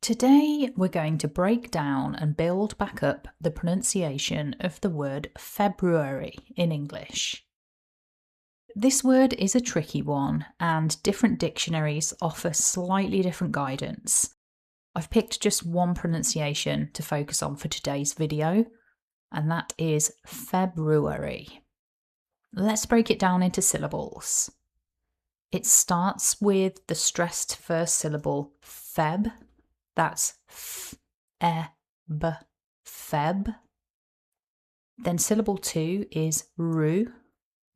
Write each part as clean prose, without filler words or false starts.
Today we're going to break down and build back up the pronunciation of the word February in English. This word is a tricky one and different dictionaries offer slightly different guidance. I've picked just one pronunciation to focus on for today's video, and that is February. Let's break it down into syllables. It starts with the stressed first syllable Feb. That's f-e-b, Feb. Then syllable 2 is ru,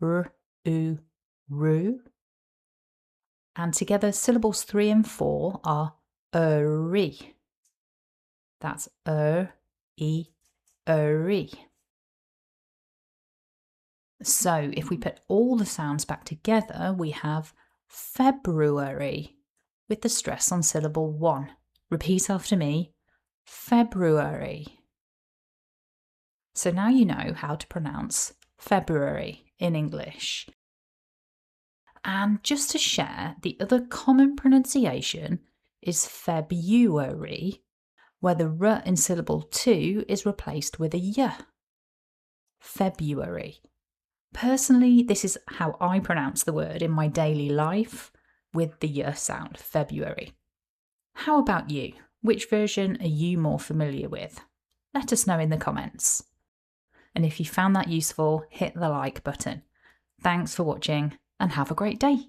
r-u, ru. And together syllables 3 and 4 are ri. That's ri. So if we put all the sounds back together, we have February with the stress on syllable 1. Repeat after me, February. So now you know how to pronounce February in English. And just to share, the other common pronunciation is February, where the r in syllable 2 is replaced with a y. February. Personally, this is how I pronounce the word in my daily life, with the y sound, February. How about you? Which version are you more familiar with? Let us know in the comments. And if you found that useful, hit the like button. Thanks for watching and have a great day.